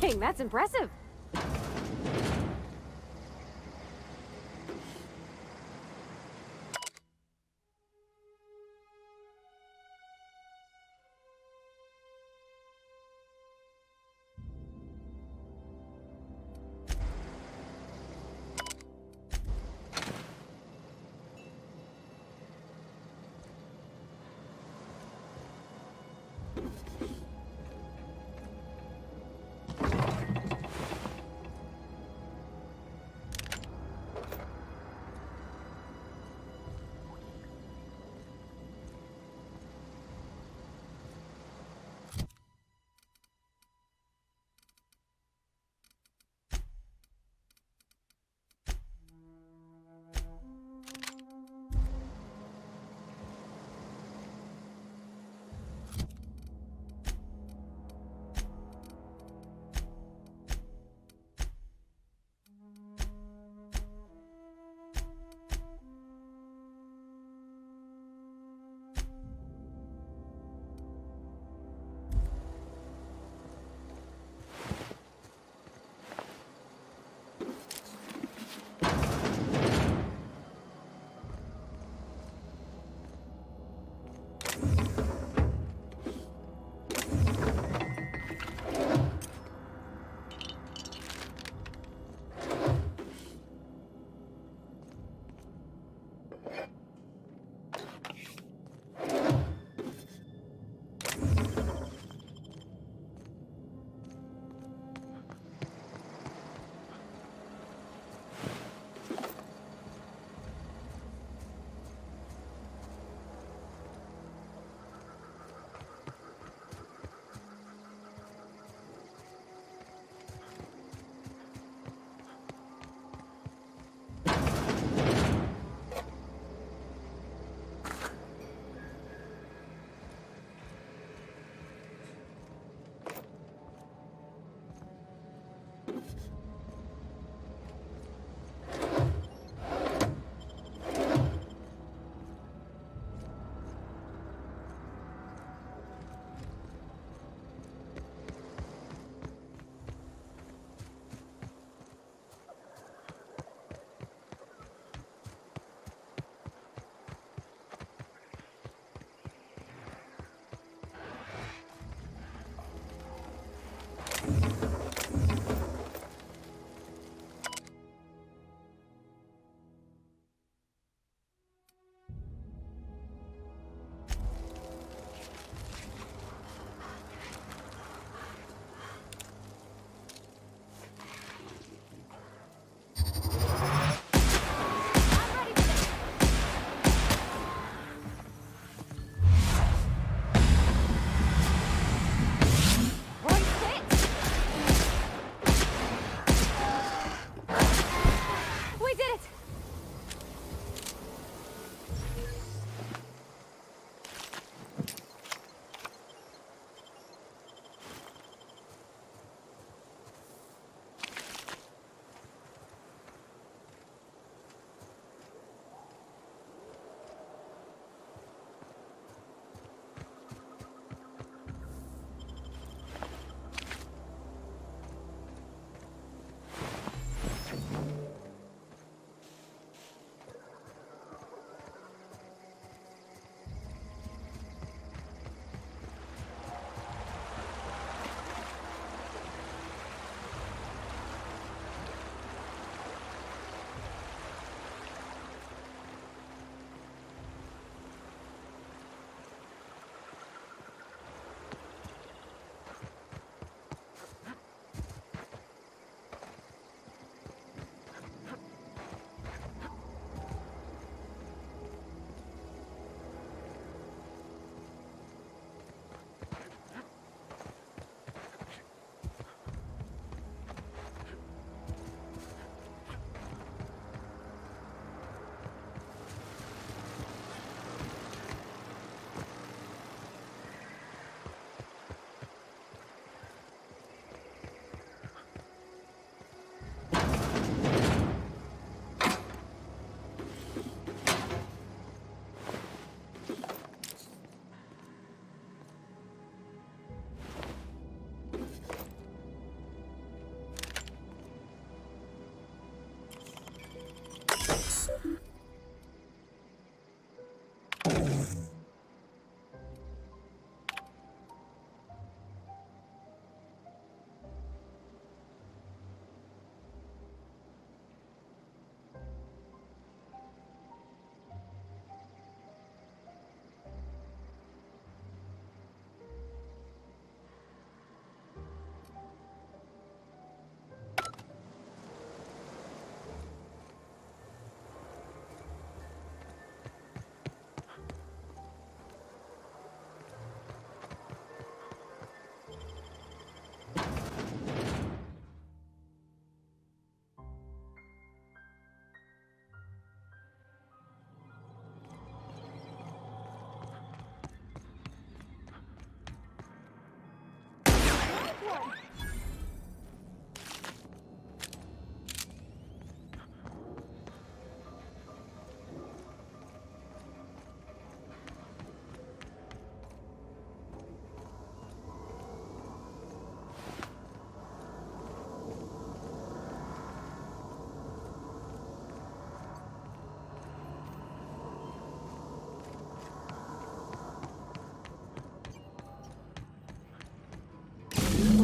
Dang, that's impressive.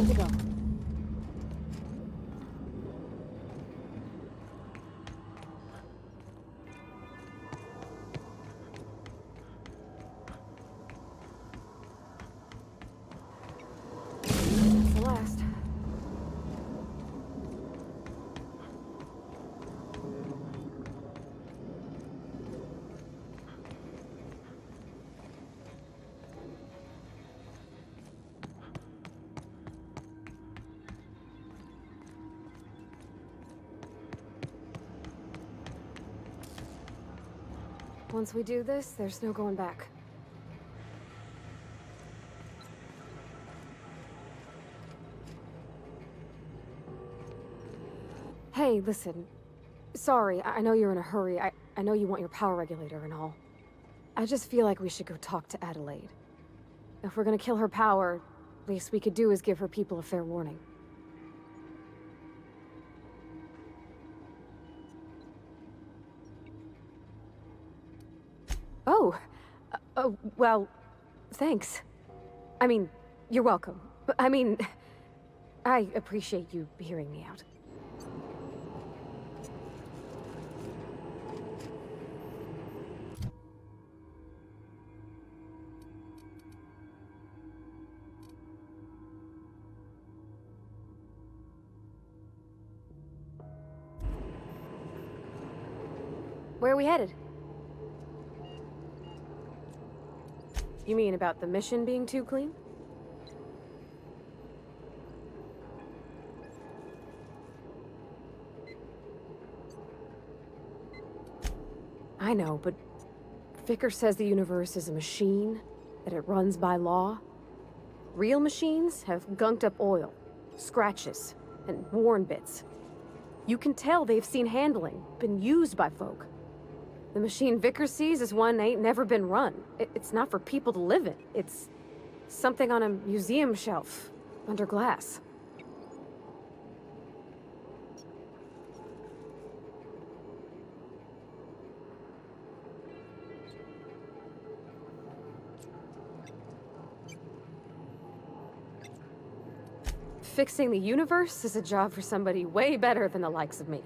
Time to go. That's the last. Once we do this, there's no going back. Hey, listen. Sorry, I know you're in a hurry. I know you want your power regulator and all. I just feel like we should go talk to Adelaide. If we're gonna kill her power, least we could do is give her people a fair warning. Oh, well, thanks. I mean, you're welcome. I mean, I appreciate you hearing me out. Where are we headed? You mean about the mission being too clean? I know, but Vicker says the universe is a machine, that it runs by law. Real machines have gunked up oil, scratches, and worn bits. You can tell they've seen handling, been used by folk. The machine Vicker sees is one ain't never been run. It's not for people to live in. It's something on a museum shelf, under glass. Fixing the universe is a job for somebody way better than the likes of me.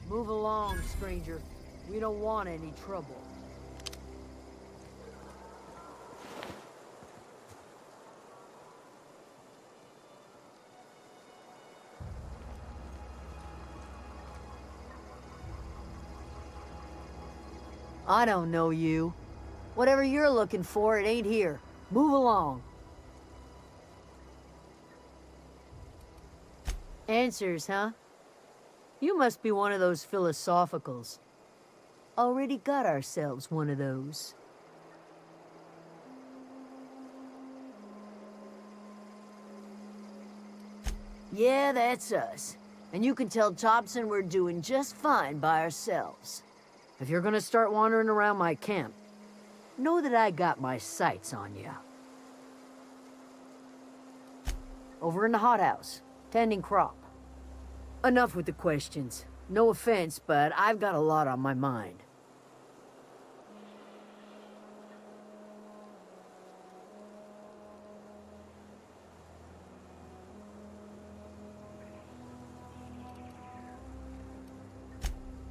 Move along, stranger. We don't want any trouble. I don't know you. Whatever you're looking for, it ain't here. Move along. Answers, huh? You must be one of those philosophicals. Already got ourselves one of those. Yeah, that's us. And you can tell Thompson we're doing just fine by ourselves. If you're gonna start wandering around my camp, know that I got my sights on you. Over in the hothouse, tending crop. Enough with the questions. No offense, but I've got a lot on my mind.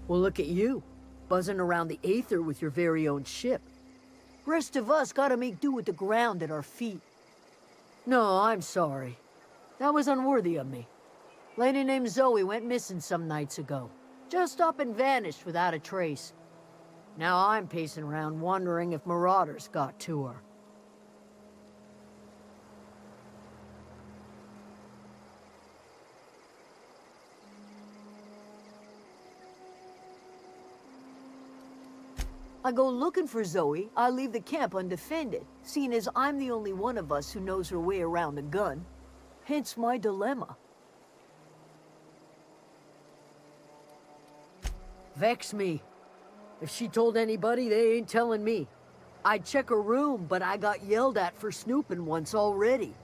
Well, look at you, buzzing around the aether with your very own ship. Rest of us gotta make do with the ground at our feet. No, I'm sorry. That was unworthy of me. Lady named Zoe went missing some nights ago. Just up and vanished without a trace. Now I'm pacing around wondering if marauders got to her. I go looking for Zoe, I leave the camp undefended, seeing as I'm the only one of us who knows her way around a gun. Hence my dilemma. Vex me. If she told anybody, they ain't telling me. I'd check her room, but I got yelled at for snooping once already.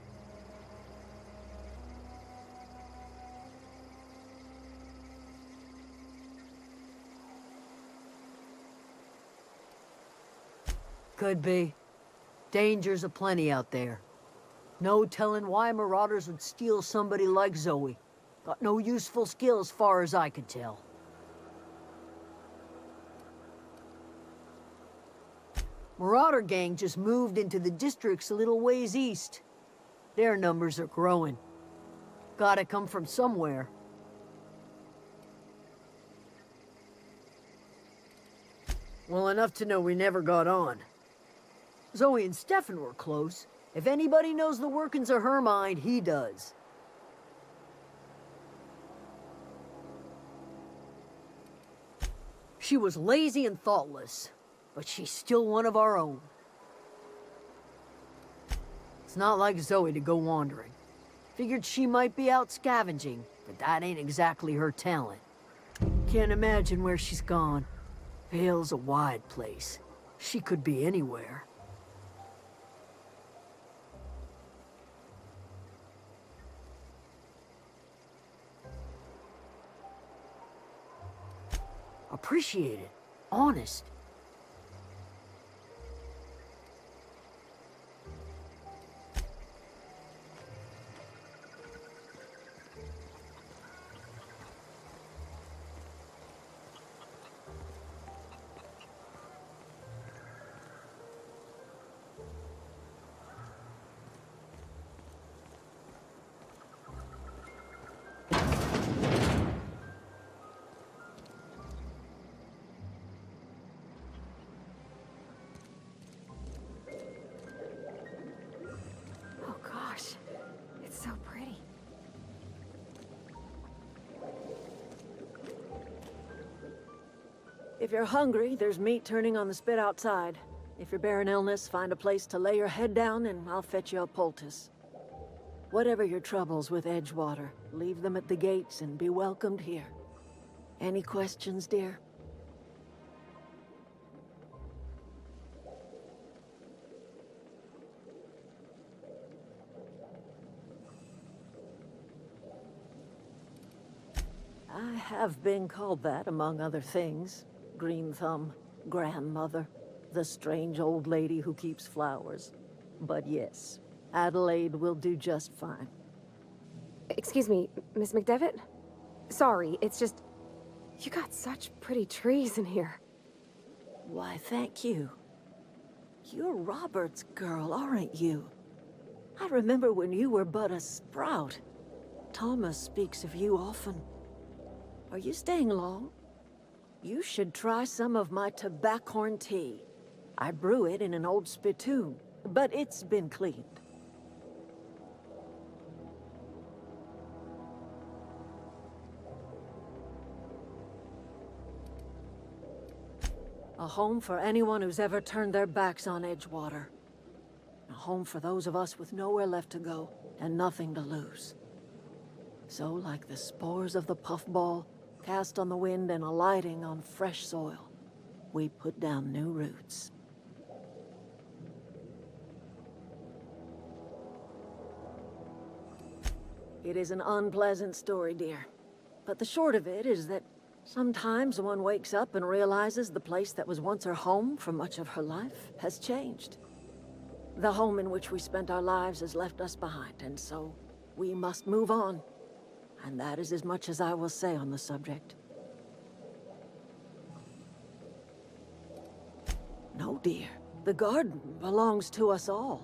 Could be. Dangers aplenty out there. No telling why marauders would steal somebody like Zoe. Got no useful skill as far as I could tell. Marauder gang just moved into the districts a little ways east. Their numbers are growing. Gotta come from somewhere. Well, enough to know we never got on. Zoe and Stefan were close. If anybody knows the workings of her mind, he does. She was lazy and thoughtless, but she's still one of our own. It's not like Zoe to go wandering. Figured she might be out scavenging, but that ain't exactly her talent. Can't imagine where she's gone. Vale's a wide place. She could be anywhere. Appreciate it. Honest. Oh gosh, it's so pretty. If you're hungry, there's meat turning on the spit outside. If you're bearing illness, find a place to lay your head down and I'll fetch you a poultice. Whatever your troubles with Edgewater, leave them at the gates and be welcomed here. Any questions, dear? I have been called that, among other things. Green Thumb, grandmother, the strange old lady who keeps flowers. But yes, Adelaide will do just fine. Excuse me, Miss McDevitt? Sorry, it's just... You got such pretty trees in here. Why, thank you. You're Robert's girl, aren't you? I remember when you were but a sprout. Thomas speaks of you often. Are you staying long? You should try some of my tobaccorn tea. I brew it in an old spittoon, but it's been cleaned. A home for anyone who's ever turned their backs on Edgewater. A home for those of us with nowhere left to go and nothing to lose. So, like the spores of the puffball, cast on the wind and alighting on fresh soil, we put down new roots. It is an unpleasant story, dear. But the short of it is that sometimes one wakes up and realizes the place that was once her home for much of her life has changed. The home in which we spent our lives has left us behind, and so we must move on. And that is as much as I will say on the subject. No, dear. The garden belongs to us all.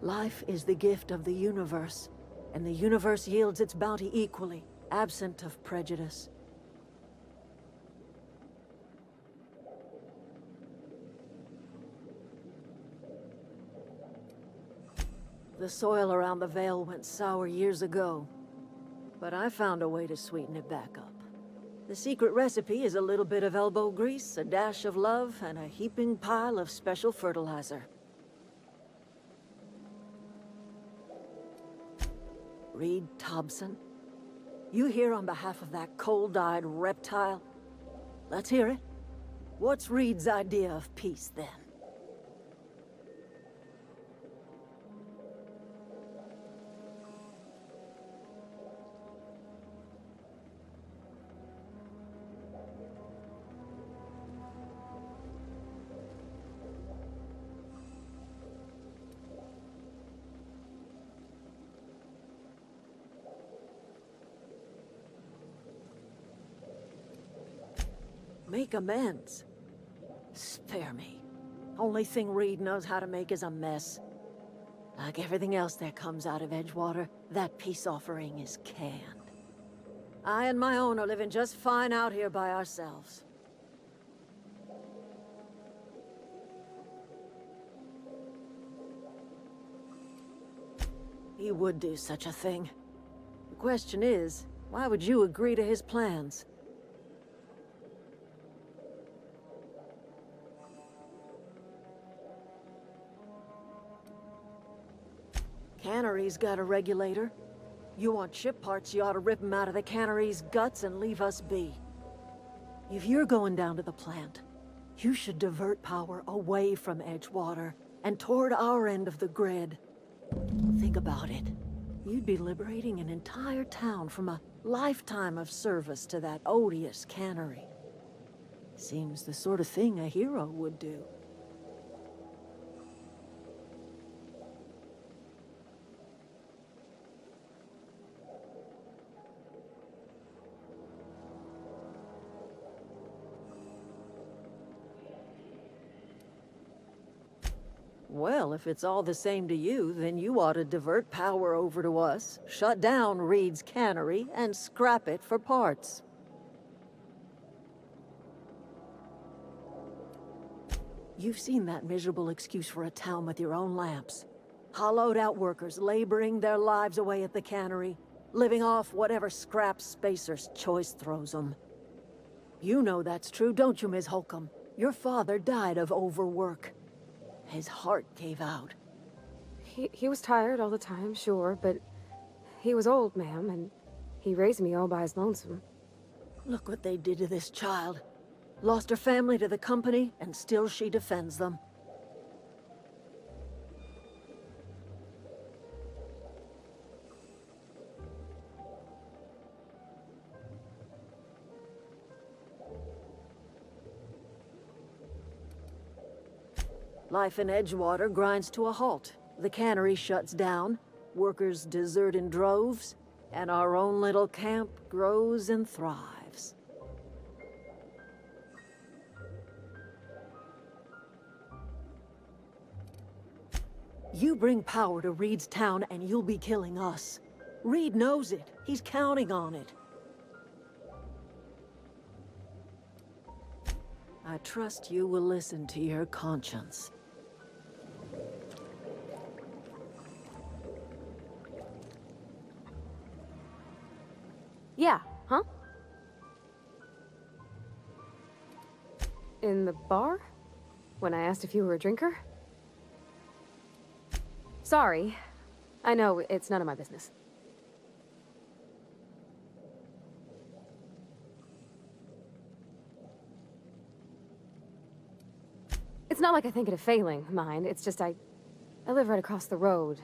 Life is the gift of the universe, and the universe yields its bounty equally, absent of prejudice. The soil around the Vale went sour years ago, but I found a way to sweeten it back up. The secret recipe is a little bit of elbow grease, a dash of love, and a heaping pile of special fertilizer. Reed Thompson, you here on behalf of that cold-eyed reptile? Let's hear it. What's Reed's idea of peace, then? Make amends. Spare me. Only thing Reed knows how to make is a mess. Like everything else that comes out of Edgewater, that peace offering is canned. I and my own are living just fine out here by ourselves. He would do such a thing. The question is, why would you agree to his plans? Cannery's got a regulator. You want ship parts, you ought to rip them out of the cannery's guts and leave us be. If you're going down to the plant, you should divert power away from Edgewater and toward our end of the grid. Think about it. You'd be liberating an entire town from a lifetime of service to that odious cannery. Seems the sort of thing a hero would do. Well, if it's all the same to you, then you ought to divert power over to us, shut down Reed's cannery, and scrap it for parts. You've seen that miserable excuse for a town with your own lamps. Hollowed-out workers laboring their lives away at the cannery, living off whatever scrap Spacer's choice throws them. You know that's true, don't you, Ms. Holcomb? Your father died of overwork. His heart gave out. He was tired all the time, sure, but he was old, ma'am, and he raised me all by his lonesome. Look what they did to this child. Lost her family to the company, and still she defends them. Life in Edgewater grinds to a halt. The cannery shuts down, workers desert in droves, and our own little camp grows and thrives. You bring power to Reed's town and you'll be killing us. Reed knows it. He's counting on it. I trust you will listen to your conscience. Yeah, huh? In the bar? When I asked if you were a drinker? Sorry. I know, it's none of my business. It's not like I think it a failing, mind. It's just I live right across the road.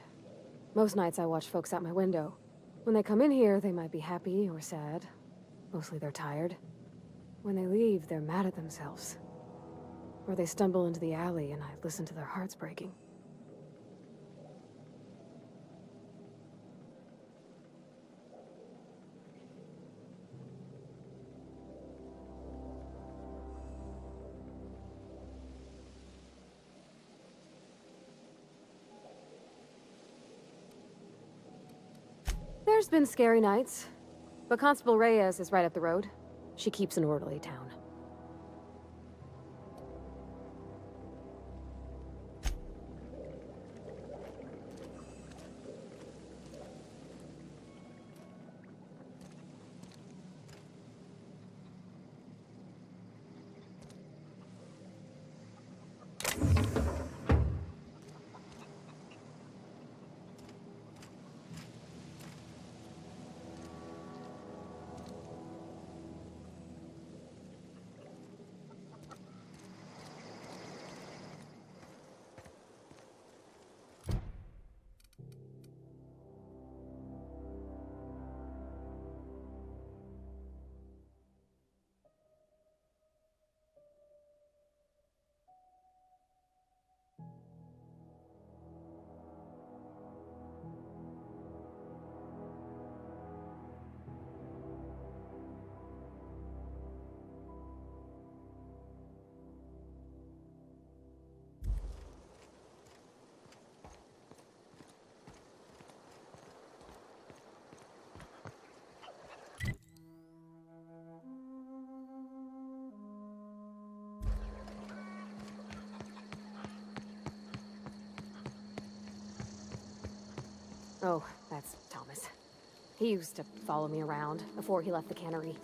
Most nights I watch folks out my window. When they come in here, they might be happy or sad. Mostly they're tired. When they leave, they're mad at themselves. Or they stumble into the alley and I listen to their hearts breaking. There's been scary nights, but Constable Reyes is right up the road. She keeps an orderly town. Oh, that's Thomas. He used to follow me around before he left the cannery.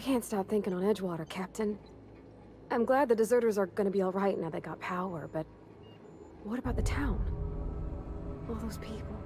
can't stop thinking on Edgewater, Captain. I'm glad the deserters are gonna be alright now they got power, but what about the town? All those people.